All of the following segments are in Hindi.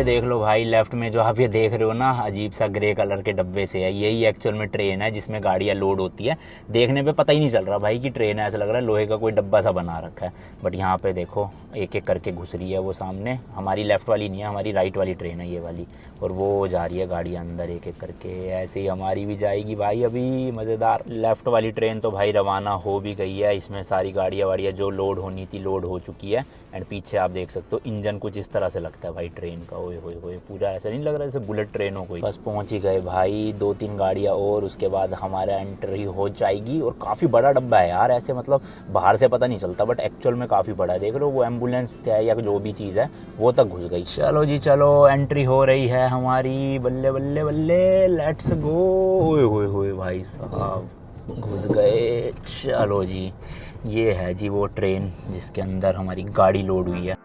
देख लो भाई, लेफ्ट में जो आप ये देख रहे हो ना, अजीब सा ग्रे कलर के डब्बे से है, यही एक्चुअल में ट्रेन है जिसमें गाड़ियाँ लोड होती है। देखने पे पता ही नहीं चल रहा भाई कि ट्रेन है, ऐसा लग रहा है लोहे का कोई डब्बा सा बना रखा है। बट यहाँ पे देखो एक एक करके घुस रही है वो सामने। हमारी लेफ्ट वाली नहीं है, हमारी राइट वाली ट्रेन है ये वाली, और वो जा रही है गाड़ियाँ अंदर एक एक करके। ऐसे ही हमारी भी जाएगी भाई अभी, मज़ेदार। लेफ्ट वाली ट्रेन तो भाई रवाना हो भी गई है, इसमें सारी गाड़ियाँ वाड़ियाँ जो लोड होनी थी लोड हो चुकी है। एंड पीछे आप देख सकते हो इंजन कुछ इस तरह से लगता है भाई ट्रेन का। ओए होए होए, पूरा ऐसा नहीं लग रहा जैसे बुलेट ट्रेन हो कोई। बस पहुंच ही गए भाई, 2-3 गाड़ियाँ और, उसके बाद हमारा एंट्री हो जाएगी। और काफ़ी बड़ा डब्बा है यार, ऐसे मतलब बाहर से पता नहीं चलता बट एक्चुअल में काफ़ी बड़ा है। देख लो वो एम्बुलेंस है या जो भी चीज़ है वो तक घुस गई। चलो जी चलो, एंट्री हो रही है हमारी, बल्ले बल्ले बल्ले, लेट्स गो। ओए होए होए भाई साहब, घुस गए। चलो जी, ये है जी वो ट्रेन जिसके अंदर हमारी गाड़ी लोड हुई है।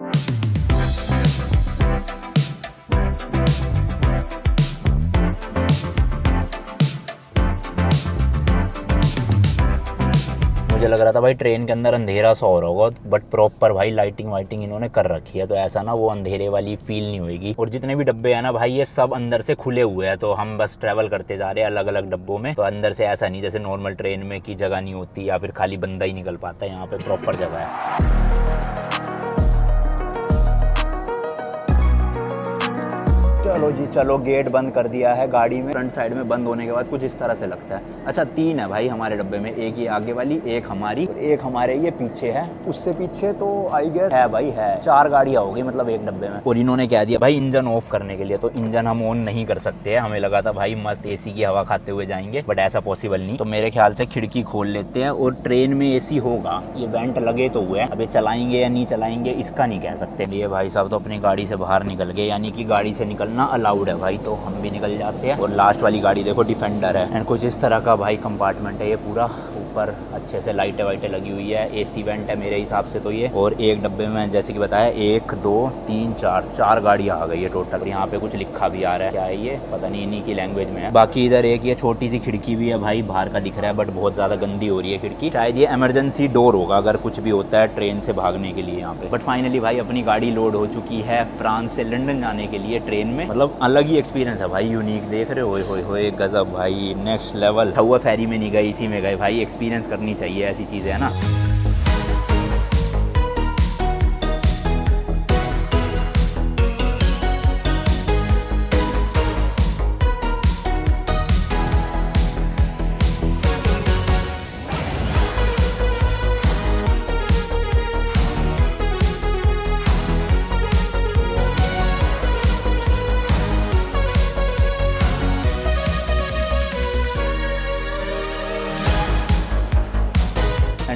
मुझे लग रहा था भाई ट्रेन के अंदर अंधेरा सा हो रहा होगा, बट प्रॉपर भाई लाइटिंग वाइटिंग इन्होंने कर रखी है, तो ऐसा ना वो अंधेरे वाली फील नहीं होगी। और जितने भी डब्बे हैं ना भाई, ये सब अंदर से खुले हुए हैं, तो हम बस ट्रैवल करते जा रहे हैं अलग अलग डब्बों में। तो अंदर से ऐसा नहीं जैसे नॉर्मल ट्रेन में की जगह नहीं होती या फिर खाली बंदा ही निकल पाता है, यहाँ पे प्रॉपर जगह है। चलो जी चलो, गेट बंद कर दिया है गाड़ी में। फ्रंट साइड में बंद होने के बाद कुछ इस तरह से लगता है। अच्छा 3 है भाई हमारे डब्बे में, एक ये आगे वाली, एक हमारी, एक हमारे ये पीछे है। उससे पीछे तो आई गेस है भाई, है 4 गाड़ियाँ होगी मतलब एक डब्बे में। और इन्होंने कह दिया भाई इंजन ऑफ करने के लिए, तो इंजन हम ऑन नहीं कर सकते हैं। हमें लगा था भाई मस्त एसी की हवा खाते हुए जाएंगे, बट ऐसा पॉसिबल नहीं। तो मेरे ख्याल से खिड़की खोल लेते हैं, और ट्रेन में एसी होगा, ये वेंट लगे तो हुए, अभी चलाएंगे या नहीं चलाएंगे इसका नहीं कह सकते। ये भाई साहब तो अपनी गाड़ी से बाहर निकल गए, यानी कि गाड़ी से निकलना अलाउड है भाई, तो हम भी निकल जाते हैं। और लास्ट वाली गाड़ी देखो डिफेंडर है, एंड कुछ इस तरह का भाई कंपार्टमेंट है ये पूरा। ऊपर अच्छे से लाइटें वाइटें लगी हुई है, एसी वेंट है मेरे हिसाब से तो ये। और एक डब्बे में जैसे कि बताया 1 2 3 4 गाड़ियाँ आ गई है टोटल। यहाँ पे कुछ लिखा भी आ रहा है, क्या है ये पता नहीं, इन्हीं की लैंग्वेज में है। बाकी इधर एक ये छोटी सी खिड़की भी है भाई, बाहर का दिख रहा है बट बहुत ज़्यादा गंदी हो रही है खिड़की। शायद ये इमरजेंसी डोर होगा अगर कुछ भी होता है ट्रेन से भागने के लिए यहाँ पे। बट फाइनली भाई अपनी गाड़ी लोड हो चुकी है फ्रांस से लंदन जाने के लिए ट्रेन में। मतलब अलग ही एक्सपीरियंस है भाई, यूनिक। देख रहे हो, होए गजब भाई, नेक्स्ट लेवल। हुआ फेरी में नहीं गए, इसी में गए भाई, एक्सपीरियंस करनी चाहिए ऐसी चीज़ें, है ना।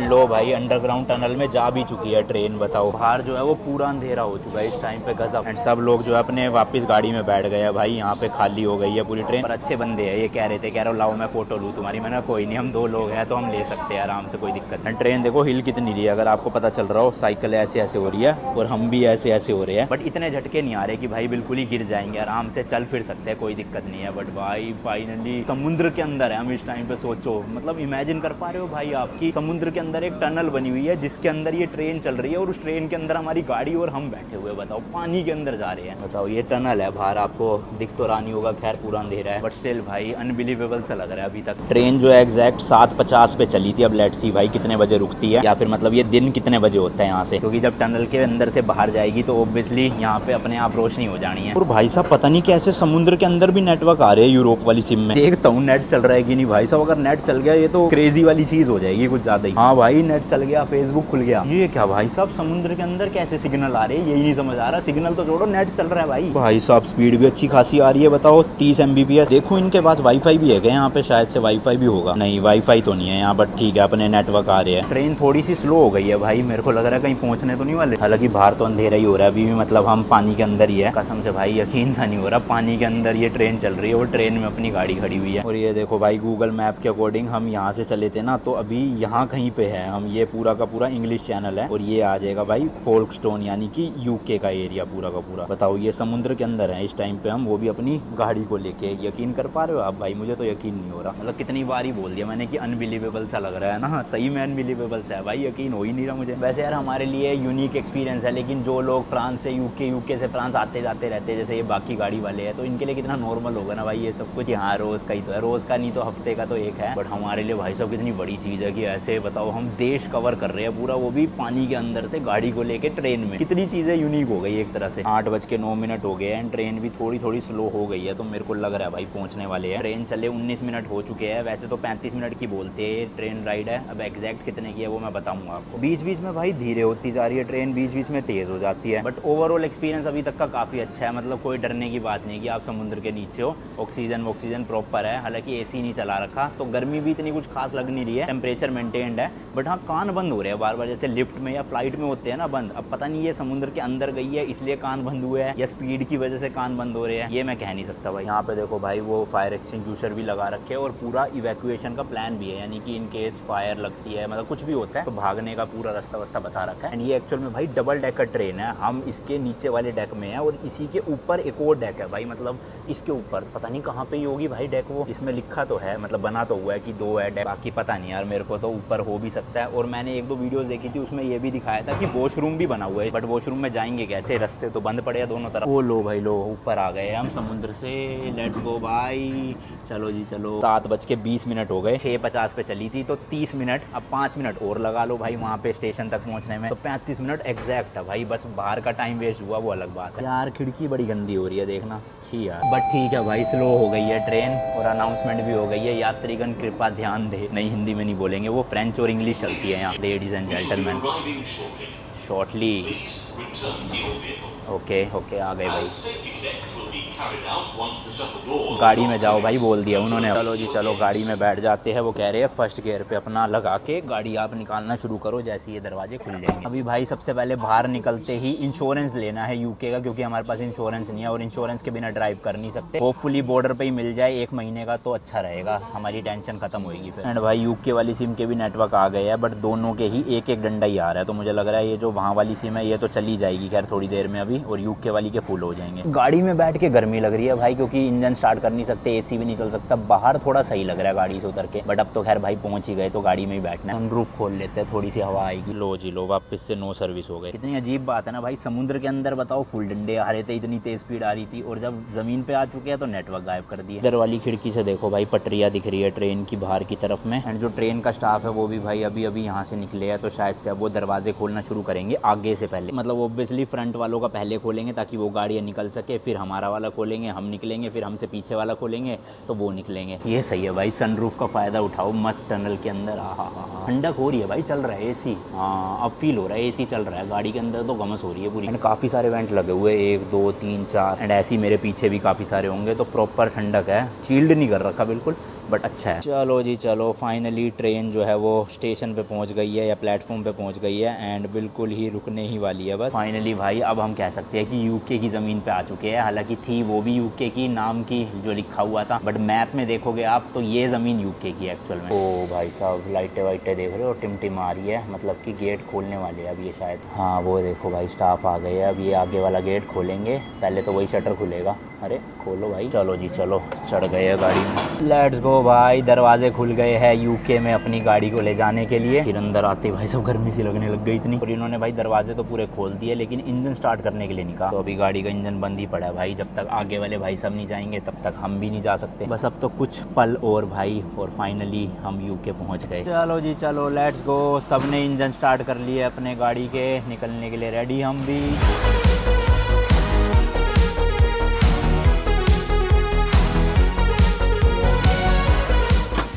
लो भाई, अंडरग्राउंड टनल में जा भी चुकी है ट्रेन। बताओ बाहर जो है वो पूरा अंधेरा हो चुका है इस टाइम पे, गजब। एंड सब लोग जो है अपने वापस गाड़ी में बैठ गए हैं भाई, यहाँ पे खाली हो गई है पूरी ट्रेन। पर अच्छे बंदे हैं, ये कह रहे थे, कह रहे हो लाओ मैं फोटो लूँ तुम्हारी। मैंने कोई नहीं, हम 2 लोग हैं तो हम ले सकते हैं आराम से, कोई दिक्कत नहीं। ट्रेन देखो हिल कितनी रही है, अगर आपको पता चल रहा हो, साइकिल ऐसे ऐसे हो रही है और हम भी ऐसे ऐसे हो रहे हैं। बट इतने झटके नहीं आ रहे कि भाई बिल्कुल ही गिर जाएंगे, आराम से चल फिर सकते हैं, कोई दिक्कत नहीं है। बट भाई फाइनली समुद्र के अंदर है हम इस टाइम पे। सोचो मतलब इमेजिन कर पा रहे हो भाई आपकी, समुद्र के अंदर एक टनल बनी हुई है जिसके अंदर ये ट्रेन चल रही है, और उस ट्रेन के अंदर हमारी गाड़ी और हम बैठे हुए। बताओ पानी के अंदर जा रहे हैं। बताओ ये टनल है, बाहर आपको दिख तो रहा नहीं होगा, खैर पूरा अंधेरा है, बट स्टिल भाई अनबिलीवेबल सा लग रहा है अभी तक। ट्रेन जो है एग्जैक्ट 7:50 पे चली थी। अब लेट्स सी भाई कितने बजे रुकती है, या फिर मतलब ये दिन कितने बजे होता है यहाँ से, क्योंकि जब टनल के अंदर से बाहर जाएगी तो ऑब्वियसली यहाँ पे अपने आप रोशनी हो जानी है। और भाई साहब पता नहीं कैसे समुद्र के अंदर भी नेटवर्क आ रहे हैं यूरोप वाली सिम में। देखता हूँ नेट चल रहा है कि नहीं भाई साहब। अगर नेट चल गया ये तो क्रेजी वाली चीज हो जाएगी कुछ ज्यादा ही। हाँ भाई नेट चल गया, फेसबुक खुल गया। ये क्या भाई साहब, समुद्र के अंदर कैसे सिग्नल आ रहे हैं, यही नहीं समझ आ रहा। सिग्नल तो छोड़ो, नेट चल रहा है भाई। भाई साहब स्पीड भी अच्छी खासी आ रही है, बताओ 30 Mbps। देखो इनके पास वाईफाई भी है क्या यहाँ पे, शायद से वाईफाई भी होगा। नहीं वाईफाई तो नहीं है यहाँ, बट ठीक है अपने नेटवर्क आ रहे हैं। ट्रेन थोड़ी सी स्लो हो गई है भाई, मेरे को लग रहा है कहीं पहुंचने तो नहीं वाले। हालांकि बाहर तो अंधेरा ही हो रहा है अभी भी, मतलब हम पानी के अंदर ही है। कसम से भाई यकीन सा नहीं हो रहा, पानी के अंदर ये ट्रेन चल रही है और ट्रेन में अपनी गाड़ी खड़ी हुई है। और ये देखो भाई गूगल मैप के अकॉर्डिंग हम यहाँ से चले थे ना, तो अभी यहाँ कहीं पे है है हम, ये पूरा का पूरा इंग्लिश चैनल है और ये आ जाएगा भाई फोल्कस्टोन यानी कि यूके का एरिया पूरा का पूरा। बताओ ये समुद्र के अंदर है इस टाइम पे हम, वो भी अपनी गाड़ी को लेके। यकीन कर पा रहे हो आप भाई? मुझे तो यकीन नहीं हो रहा, मतलब कितनी बार ही बोल दिया मैंने कि अनबिलीवेबल सा लग रहा है ना। सही में अनबिलीवेबल सा है भाई, यकीन हो ही नहीं रहा मुझे। वैसे यार हमारे लिए यूनिक एक्सपीरियंस है, लेकिन जो लोग फ्रांस से यूके से फ्रांस आते जाते रहते हैं, जैसे ये बाकी गाड़ी वाले हैं, तो इनके लिए कितना नॉर्मल होगा ना भाई ये सब कुछ। यहाँ रोज़ का ही तो है, रोज़ का नहीं तो हफ्ते का तो एक है, बट हमारे लिए भाई साहब कितनी बड़ी चीज़ है कि ऐसे बताओ हम देश कवर कर रहे हैं पूरा, वो भी पानी के अंदर से गाड़ी को लेके ट्रेन में। कितनी चीज़ें यूनिक हो गई एक तरह से। 8:09 हो गए हैं, ट्रेन भी थोड़ी स्लो हो गई है, तो मेरे को लग रहा है भाई पहुंचने वाले हैं। ट्रेन चले 19 मिनट हो चुके हैं, वैसे तो 35 मिनट की बोलते हैं ट्रेन राइड है, अब एग्जैक्ट कितने की है वो मैं बताऊंगा आपको। बीच बीच में भाई धीरे होती जा रही है ट्रेन, बीच बीच में तेज़ हो जाती है, बट ओवरऑल एक्सपीरियंस अभी तक का काफ़ी अच्छा है। मतलब कोई डरने की बात नहीं कि आप समुद्र के नीचे हो, ऑक्सीजन प्रॉपर है। हालांकि एसी नहीं चला रखा तो गर्मी भी इतनी कुछ खास लग नहीं रही है, टेम्परेचर मेंटेन्ड है, बट हाँ कान बंद हो रहे हैं बार बार, जैसे लिफ्ट में या फ्लाइट में होते हैं ना बंद। अब पता नहीं ये समुद्र के अंदर गई है इसलिए कान बंद हुए हैं या स्पीड की वजह से कान बंद हो रहे हैं, ये मैं कह नहीं सकता भाई। यहाँ पे देखो भाई वो फायर एक्सटिंग्विशर भी लगा रखे हैं और पूरा इवैक्यूएशन का प्लान भी है, यानी कि इन केस फायर लगती है, मतलब कुछ भी होता है तो भागने का पूरा रास्ता बता रखा है। एंड ये एक्चुअल में भाई डबल डेकर ट्रेन है, हम इसके नीचे वाले डेक में है और इसी के ऊपर एक और डेक है भाई, मतलब इसके ऊपर पता नहीं कहाँ पे ही होगी भाई डेक, वो इसमें लिखा तो है, मतलब बना तो हुआ है कि 2 है डेक, बाकी पता नहीं यार मेरे को, तो ऊपर हो भी सकता है। और मैंने 1-2 वीडियोस देखी थी उसमें ये भी दिखाया था कि वॉशरूम भी बना हुआ है, बट वॉशरूम में जाएंगे कैसे, रास्ते तो बंद पड़े हैं दोनों तरफ। ओ लो भाई लो, ऊपर आ गए हम समुद्र से, लेट्स गो भाई, चलो जी चलो। 7:20 हो गए, 6:50 पे चली थी तो 30 मिनट, अब 5 मिनट और लगा लो भाई वहाँ पे स्टेशन तक पहुँचने में, तो 35 मिनट एग्जैक्ट है भाई। बस बाहर का टाइम वेस्ट हुआ वो अलग बात है यार। खिड़की बड़ी गंदी हो रही है देखना, छी यार, बट ठीक है भाई, स्लो हो गई है ट्रेन और अनाउंसमेंट भी हो गई है, यात्रीगण कृपा ध्यान दे। नहीं हिंदी में नहीं बोलेंगे, वो फ्रेंच और इंग्लिश चलती है यहाँ। Ladies and gentlemen shortly, okay आ गए भाई, गाड़ी में जाओ भाई बोल दिया उन्होंने। चलो जी चलो गाड़ी में बैठ जाते हैं। वो कह रहे हैं फर्स्ट गियर पे अपना लगा के गाड़ी आप निकालना शुरू करो जैसे ये दरवाजे खुल जाएंगे। अभी भाई सबसे पहले बाहर निकलते ही इंश्योरेंस लेना है यूके का, क्योंकि हमारे पास इंश्योरेंस नहीं है और इंश्योरेंस के बिना ड्राइव कर नहीं सकते। होपफुली बॉर्डर पे ही मिल जाए 1 महीने का तो अच्छा रहेगा, हमारी टेंशन खत्म होगी फिर। एंड भाई यूके वाली सिम के भी नेटवर्क आ गए हैं, बट दोनों के ही एक डंडा ही आ रहा है, तो मुझे लग रहा है ये जो वहाँ वाली सिम है ये तो चली जाएगी खैर थोड़ी देर में अभी, और यूके वाली के फुल हो जाएंगे। गाड़ी में बैठ के गर्मी लग रही है भाई, क्योंकि इंजन स्टार्ट कर नहीं सकते, एसी भी नहीं चल सकता। बाहर थोड़ा सही लग रहा है गाड़ी से उतर के, बट अब तो खैर भाई पहुंच ही गए तो गाड़ी में ही बैठना है। सनरूफ खोल लेते हैं, थोड़ी सी हवा आएगी। लो जी लो, वापस से नो सर्विस हो गई। कितनी अजीब बात है ना भाई, समुद्र के अंदर बताओ फुल डंडे आ रहे थे, इतनी तेज स्पीड आ रही थी, और जब जमीन पे आ चुके हैं तो नेटवर्क गायब कर दिया। इधर वाली खिड़की से देखो भाई पटरियाँ दिख रही है ट्रेन की बाहर की तरफ में, एंड जो ट्रेन का स्टाफ है वो भी भाई अभी यहाँ से निकले हैं, तो शायद से अब वो दरवाजे खोलना शुरू करेंगे आगे से पहले, मतलब ऑब्वियसली फ्रंट वालों का पहले खोलेंगे ताकि वो गाड़ियाँ निकल सके, फिर हमारा वाला खोलेंगे, हम निकलेंगे, फिर हमसे पीछे वाला खोलेंगे तो वो निकलेंगे। ये सही है भाई, सनरूफ का फ़ायदा उठाओ मस्त टनल के अंदर। हाँ ठंडक हो रही है भाई, चल रहा है एसी, हाँ अब फील हो रहा है एसी चल रहा है गाड़ी के अंदर, तो गमस हो रही है पूरी। एंड काफ़ी सारे वेंट लगे हुए, 1 2 3 4, एंड ऐसे ही मेरे पीछे भी काफ़ी सारे होंगे, तो प्रॉपर ठंडक है, शील्ड नहीं कर रखा बिल्कुल, बट अच्छा है। चलो जी चलो, फाइनली ट्रेन जो है वो स्टेशन पे पहुंच गई है या प्लेटफॉर्म पे पहुंच गई है, एंड बिल्कुल ही रुकने ही वाली है बस। फाइनली भाई अब हम कह सकते हैं कि यूके की ज़मीन पे आ चुके हैं, हालांकि थी वो भी यूके की नाम की जो लिखा हुआ था, बट मैप में देखोगे आप तो ये ज़मीन यूके की है एक्चुअल में। ओ भाई साहब लाइटें वाइटें देख रहे हो, टिम आ रही है, मतलब कि गेट खोलने वाले हैं अब ये शायद। हाँ वो देखो भाई स्टाफ आ गए हैं, अब ये आगे वाला गेट खोलेंगे, पहले तो वही शटर खुलेगा। अरे खोलो भाई, चलो जी चलो, चढ़ गए हैं गाड़ी में, लेट्स गो भाई। दरवाजे खुल गए हैं यूके में अपनी गाड़ी को ले जाने के लिए। फिर अंदर आते भाई सब गर्मी सी लगने लग गई इतनी, और इन्होंने भाई दरवाजे तो पूरे खोल दिए लेकिन इंजन स्टार्ट करने के लिए नहीं कहा, तो अभी गाड़ी का इंजन बंद ही पड़ा है भाई। जब तक आगे वाले भाई सब नहीं जाएंगे तब तक हम भी नहीं जा सकते। बस अब तो कुछ पल और भाई, और फाइनली हम यूके पहुँच गए। चलो जी चलो, लेट्स गो। सब ने इंजन स्टार्ट कर लिए अपने गाड़ी के, निकलने के लिए रेडी हम भी।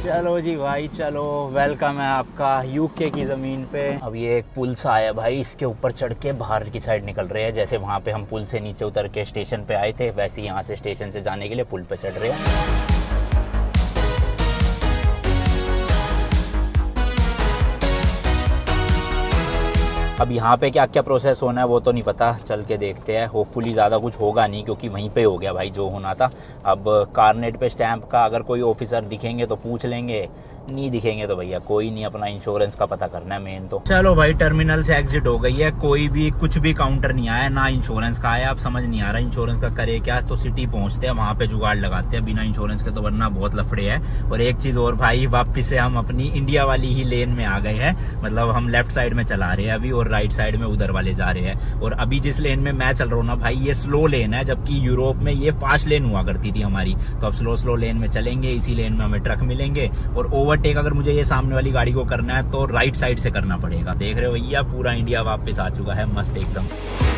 चलो जी भाई चलो, वेलकम है आपका यूके की ज़मीन पे। अब ये एक पुल सा आया भाई, इसके ऊपर चढ़ के बाहर की साइड निकल रहे हैं, जैसे वहाँ पे हम पुल से नीचे उतर के स्टेशन पे आए थे, वैसे यहाँ से स्टेशन से जाने के लिए पुल पे चढ़ रहे हैं। अब यहाँ पे क्या क्या प्रोसेस होना है वो तो नहीं पता, चल के देखते हैं। होपफुली ज़्यादा कुछ होगा नहीं, क्योंकि वहीं पे हो गया भाई जो होना था। अब कारनेट पे स्टैंप का अगर कोई ऑफिसर दिखेंगे तो पूछ लेंगे, नहीं दिखेंगे तो भैया कोई नहीं, अपना इंश्योरेंस का पता करना है मेन तो। चलो भाई टर्मिनल से एग्जिट हो गई है, कोई भी कुछ भी काउंटर नहीं आया, ना इंश्योरेंस का आया। अब समझ नहीं आ रहा इंश्योरेंस का करे क्या, तो सिटी पहुंचते हैं वहां पे जुगाड़ लगाते हैं बिना इंश्योरेंस के, तो वरना बहुत लफड़े है। और एक चीज और भाई, वापिस से हम अपनी इंडिया वाली ही लेन में आ गए हैं, मतलब हम लेफ्ट साइड में चला रहे हैं अभी और राइट साइड में उधर वाले जा रहे हैं। और अभी जिस लेन में मैं चल रहा हूँ ना भाई, ये स्लो लेन है, जबकि यूरोप में ये फास्ट लेन हुआ करती थी हमारी। तो अब स्लो लेन में चलेंगे, इसी लेन में हमें ट्रक मिलेंगे। और ओवरटेक अगर मुझे ये सामने वाली गाड़ी को करना है तो राइट साइड से करना पड़ेगा। देख रहे हो भैया, पूरा इंडिया वापस आ चुका है, मस्त एकदम।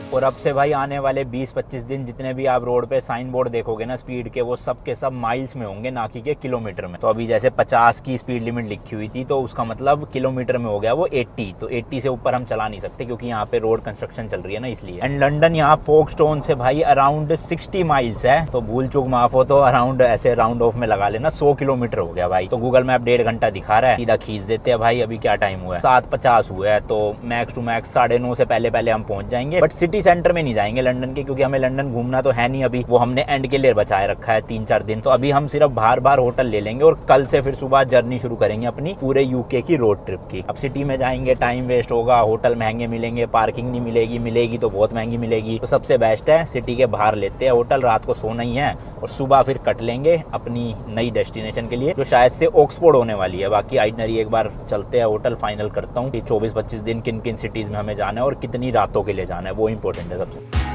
और अब से भाई आने वाले 20-25 दिन जितने भी आप रोड पे साइन बोर्ड देखोगे ना स्पीड के, वो सब के सब माइल्स में होंगे, ना कि के किलोमीटर में। तो अभी जैसे 50 की स्पीड लिमिट लिखी हुई थी, तो उसका मतलब किलोमीटर में हो गया वो 80। तो 80 से ऊपर हम चला नहीं सकते क्योंकि यहाँ पे रोड कंस्ट्रक्शन चल रही है ना, इसलिए। एंड लंदन यहाँ फोक्सटोन से भाई अराउंड 60 माइल्स है, तो भूल चूक माफ हो तो अराउंड ऐसे राउंड ऑफ में लगा लेना 100 किलोमीटर हो गया भाई। तो गूगल मैप 1.5 घंटा दिखा रहा है, सीधा खींच देते हैं भाई। अभी क्या टाइम हुआ है, 7:50 हुआ है, तो मैक्स टू मैक्स 9:30 से पहले हम पहुंच जाएंगे। बट सिटी सेंटर में नहीं जाएंगे लंदन के, क्योंकि हमें लंदन घूमना तो है नहीं अभी, वो हमने एंड के लिए बचाए रखा है 3-4 दिन। तो अभी हम सिर्फ बाहर होटल ले लेंगे और कल से फिर सुबह जर्नी शुरू करेंगे अपनी पूरे यूके की रोड ट्रिप की। अब सिटी में जाएंगे, टाइम वेस्ट होगा, होटल महंगे मिलेंगे, पार्किंग नहीं मिलेगी तो बहुत महंगी मिलेगी। तो सबसे बेस्ट है सिटी के बाहर लेते हैं होटल, रात को सोना ही है और सुबह फिर कट लेंगे अपनी नई डेस्टिनेशन के लिए, जो शायद से ऑक्सफोर्ड होने वाली है। बाकी आइटनरी एक बार चलते हैं होटल, फाइनल करता हूँ कि 24-25 दिन किन किन सिटीज में हमें जाना है और कितनी रातों के लिए जाना है, वो इंपॉर्टेंट है सबसे।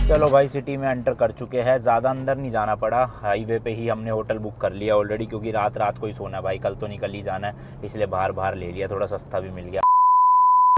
चलो भाई सिटी में एंटर कर चुके हैं, ज़्यादा अंदर नहीं जाना पड़ा, हाईवे पे ही हमने होटल बुक कर लिया ऑलरेडी, क्योंकि रात को ही सोना है भाई, कल तो निकल ही जाना है, इसलिए बाहर ले लिया, थोड़ा सस्ता भी मिल गया।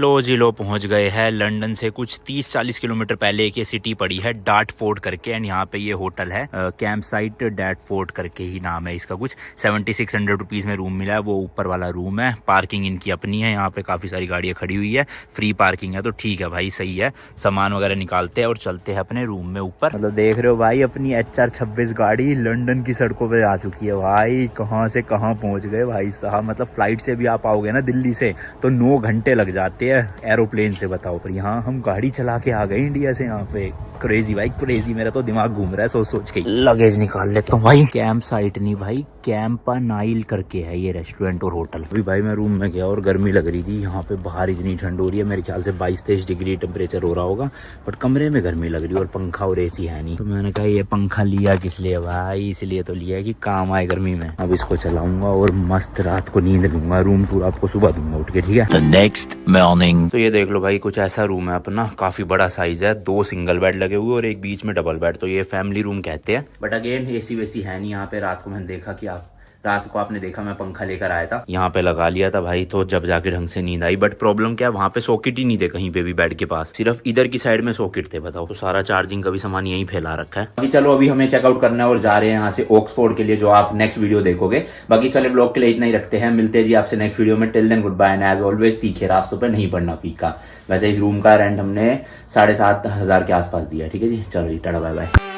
लो जी लो पहुंच गए हैं लंदन से कुछ 30-40 किलोमीटर पहले एक ये सिटी पड़ी है डार्टफोर्ड करके, एंड यहाँ पे ये होटल है कैंप साइट डार्टफोर्ड करके ही नाम है इसका। कुछ 7600 रुपीज़ में रूम मिला है, वो ऊपर वाला रूम है। पार्किंग इनकी अपनी है, यहाँ पे काफ़ी सारी गाड़ियाँ खड़ी हुई है, फ्री पार्किंग है, तो ठीक है भाई, सही है। सामान वगैरह निकालते हैं और चलते हैं अपने रूम में ऊपर। मतलब देख रहे हो भाई, अपनी HR26 गाड़ी लंदन की सड़कों पर आ चुकी है भाई। कहाँ से कहाँ पहुँच गए भाई साहब, मतलब फ्लाइट से भी आप आओगे ना दिल्ली से तो 9 घंटे लग जाते एरोप्लेन से, बताओ। पर यहाँ हम गाड़ी चला के आ गए इंडिया से यहाँ पे। क्रेजी भाई क्रेजी, मेरा तो दिमाग घूम रहा है सोच के। लगेज निकाल लेता हूँ भाई। कैंप साइट नहीं भाई, कैंपानाइल करके है ये रेस्टोरेंट और होटल। अभी भाई मैं रूम में गया और गर्मी लग रही थी, यहाँ पे बाहर इतनी ठंड हो रही है, मेरे ख्याल से 22-23 डिग्री टेम्परेचर हो रहा होगा, बट कमरे में गर्मी लग रही है और पंखा और AC है नहीं। तो मैंने कहा ये पंखा लिया किस लिए भाई, इसलिए तो लिया कि काम आए गर्मी में। अब इसको चलाऊंगा और मस्त रात को नींद लूंगा, रूम टूर आपको सुबह दूंगा उठ के, ठीक है। नेक्स्ट मॉर्निंग तो ये देख लो भाई, कुछ ऐसा रूम है अपना, काफी बड़ा साइज है, 2 सिंगल बेड लगे हुए और एक बीच में डबल बेड, तो ये फैमिली रूम कहते हैं। बट अगेन AC वेसी है नहीं यहाँ पे। रात को मैंने देखा कि रात को आपने देखा मैं पंखा लेकर आया था, यहाँ पे लगा लिया था भाई, तो जब जाके ढंग से नींद आई। बट प्रॉब्लम क्या है, वहाँ पे सॉकेट ही नहीं थे कहीं पे भी बेड के पास, सिर्फ इधर की साइड में सॉकेट थे, बताओ। तो सारा चार्जिंग का भी सामान यहीं फैला रखा है। अभी चलो, अभी हमें चेकआउट करना है और जा रहे हैं यहाँ से ऑक्सफोर्ड के लिए, जो आप नेक्स्ट वीडियो देखोगे। बाकी सारे ब्लॉग के लिए इतना ही रखते हैं, मिलते हैं जी आपसे नेक्स्ट वीडियो में। Till then good bye, and as always तीखे रास्तों पर नहीं पड़ना फीका। वैसे इस रूम का रेंट हमने 7500 के आसपास दिया, ठीक है जी। चलो जी, टाटा बाय बाय।